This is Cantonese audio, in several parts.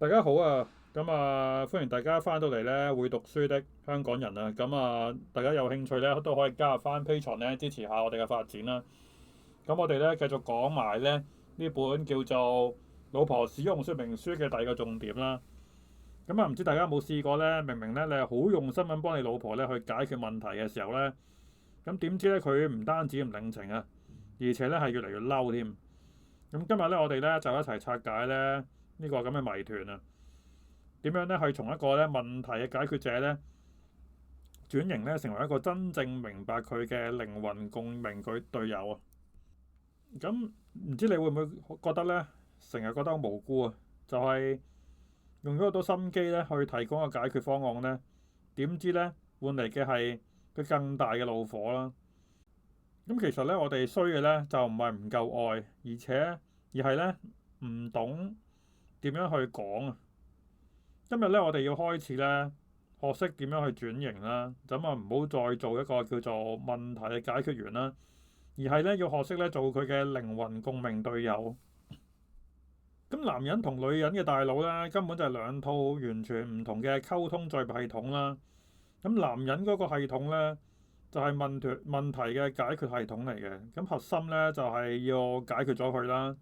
大家好啊！歡迎大家翻到嚟咧，會讀書的香港人啊！大家有興趣咧都可以加入翻 Patreon 咧，支持下我哋嘅發展啦。我哋咧繼續講埋咧呢本叫做《老婆使用說明書》嘅第二個重點啦。唔知大家有冇試過咧？明明咧你係好用心咁幫你老婆咧去解決問題嘅時候咧，點知咧佢唔單止唔領情啊，而且咧係越嚟越嬲添。今日咧我哋咧就一齊拆解咧呢個咁嘅謎團啊！點樣咧去從一個咧問題嘅解決者咧轉型咧成為一個真正明白佢嘅靈魂共鳴佢隊友啊？唔知你會唔會覺得咧成日覺得好無辜啊？就係用咗好多心機咧去提供個解決方案咧，點知咧換嚟嘅係佢更大嘅怒火啦。其實咧我哋衰嘅咧就唔係唔夠愛，而係咧唔懂點樣去講啊。今日咧，我哋要開始咧學識點樣去轉型啦，唔好再做一個叫做問題嘅解決員啦，而係咧要學識咧做佢嘅靈魂共鳴隊友。男人同女人嘅大腦咧根本就係兩套完全唔同嘅溝通載具系統啦。男人嗰個系統咧就係問題嘅解決系統嚟嘅，核心咧就係要解決咗佢啦。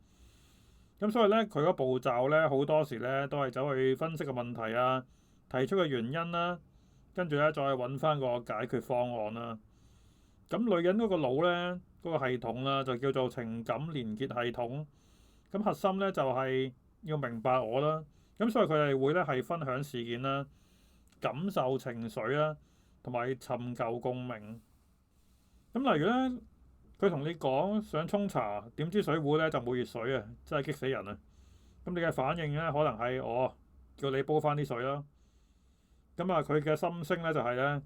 所以咧，佢個步驟咧，好多時咧都係走去分析個問題啊，提出嘅原因啦，跟住咧再揾翻個解決方案啦。女人嗰個腦咧，嗰個系統啦，就叫做情感連結系統。核心咧就係要明白我啦。所以佢哋會咧係分享事件啦，感受情緒啦，同埋尋求共鳴。例如咧，佢同你講想沖茶，點知水壺咧就冇熱水啊！真係激死人啊！你嘅反應咧可能係我叫你煲翻啲水啦。佢嘅心聲咧就係咧，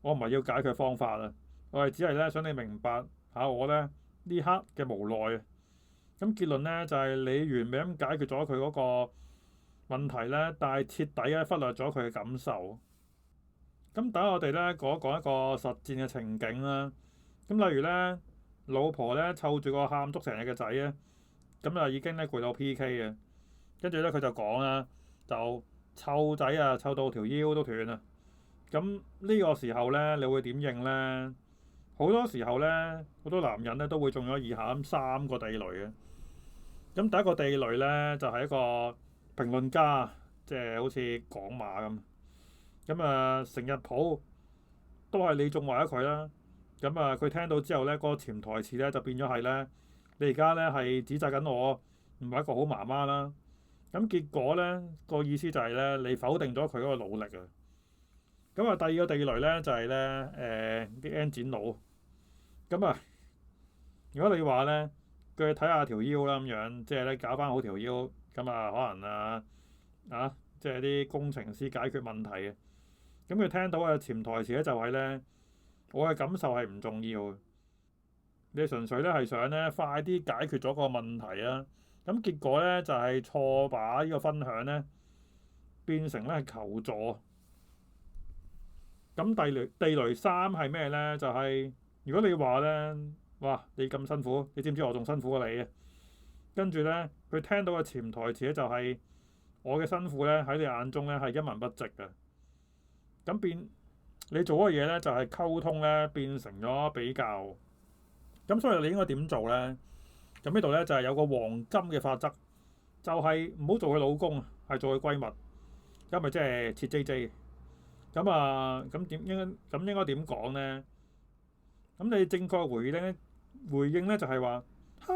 我唔係要解決方法啊，我係只係咧想你明白下我咧呢刻嘅無奈啊。結論咧就係你完美咁解決咗佢嗰個問題咧，但係徹底咧忽略咗佢嘅感受。等我哋咧講一個實戰嘅情景啦。例如咧，老婆咧湊住個喊足成日嘅仔咧，已經咧攰到 PK 嘅。跟住咧佢就講啦，就湊仔啊，湊到條腰都斷啊。呢個時候咧，你會點應咧？好多時候咧，好多男人咧都會中咗以下三個地雷嘅。第一個地雷咧就係一個評論家，即係好似講馬咁。成日抱都係你縱壞咗佢啦。佢聽到之後咧，個潛台詞咧就變咗係咧，你而家咧係指責緊我，唔係一個好媽媽啦。結果咧個意思就係咧，你否定咗佢嗰個努力啊。第二個地雷咧就係咧啲 N 展佬。如果你話咧，佢睇下條腰啦咁樣，即係咧搞翻好條腰，可能即係啲工程師解決問題嘅。佢聽到嘅潛台詞咧就係咧，我嘅感受係唔重要嘅，你純粹咧係想咧快啲解決咗個問題啊。結果咧就係錯把呢個分享咧變成咧求助。地雷三係咩咧？就係如果你話咧，哇你咁辛苦，你知唔知我仲辛苦過你啊？跟住咧佢聽到嘅潛台詞咧就係我嘅辛苦咧喺你眼中咧係一文不值嘅。你做嘅嘢咧就係溝通咧變成咗比較。所以你應該點做咧？呢度咧就係有個黃金嘅法則，就係唔好做佢老公，係做佢閨蜜，因為即係切 JJ。應該點講咧？你正確回應咧就係話吓，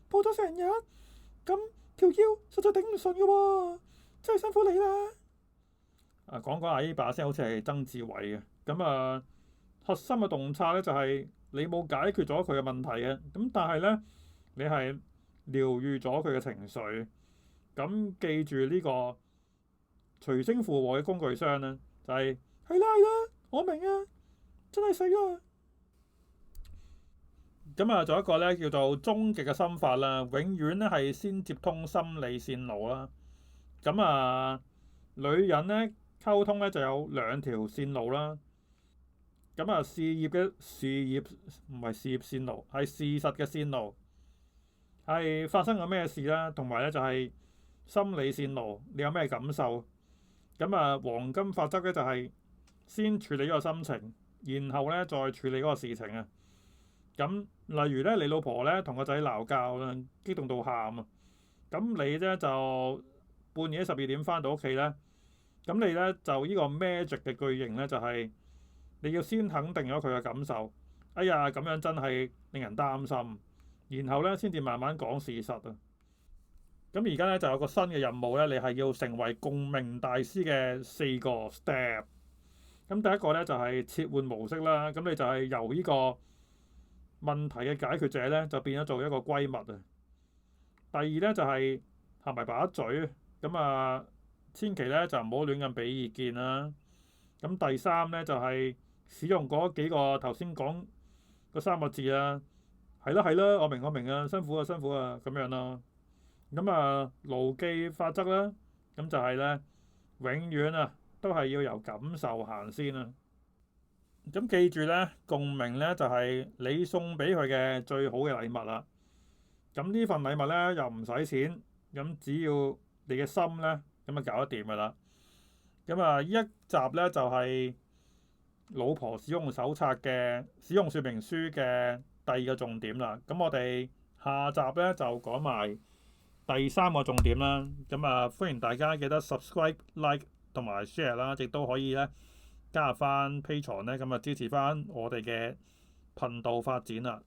抱咗成日，條腰實在頂唔順嘅喎，真係辛苦你啦。講下呢把聲好似係曾志偉嘅。核心嘅洞察咧就係你冇解決咗佢嘅問題嘅，但係咧你係療愈咗佢嘅情緒。記住呢個隨聲附和嘅工具箱咧，就係係啦，我明啊，真係死啦。仲有一個咧叫做終極嘅心法啦，永遠咧係先接通心理線路啦。女人咧溝通咧就有兩條線路啦。事業唔係事業線路，係事實嘅線路，係發生咗咩事啦，同埋咧就係心理線路，你有咩感受？咁黃金法則咧就係先處理嗰個心情，然後咧再處理嗰個事情啊。咁例如咧，你老婆咧同個仔鬧交啦，激動到喊啊，咁你咧就半夜12點翻到屋企咧，咁你咧就呢個 magic 嘅句型咧就係你要先肯定咗佢嘅感受。哎呀，咁樣真係令人擔心，然後咧先至慢慢講事實啊。咁而家咧就有個新嘅任務咧，你係要成為共鳴大師嘅4個 step。咁第一個咧就係切換模式啦，咁你就係由呢個問題嘅解決者咧，就變咗做一個閨蜜啊。第二咧就係合埋把嘴，咁千祈咧就唔好亂咁俾意見啦。咁第三咧就係使用嗰幾個頭先講嗰3個字啊，係啦係啦，我明啊，辛苦啊辛苦啊咁樣咯。牢記法則啦，咁就係咧永遠都係要由感受行先啊。咁記住咧，共鳴咧就係你送俾佢嘅最好嘅禮物啦。咁呢份禮物咧又唔使錢，咁只要你嘅心咧，咁就搞得掂噶啦。呢一集咧就係老婆使用手冊嘅使用說明書嘅第2個重點啦。咁我哋下集咧就講埋第3個重點啦。歡迎大家記得 subscribe、like 同埋 share 啦，亦都可以咧加入翻 Patreon咧，支持翻我哋嘅頻道發展啦。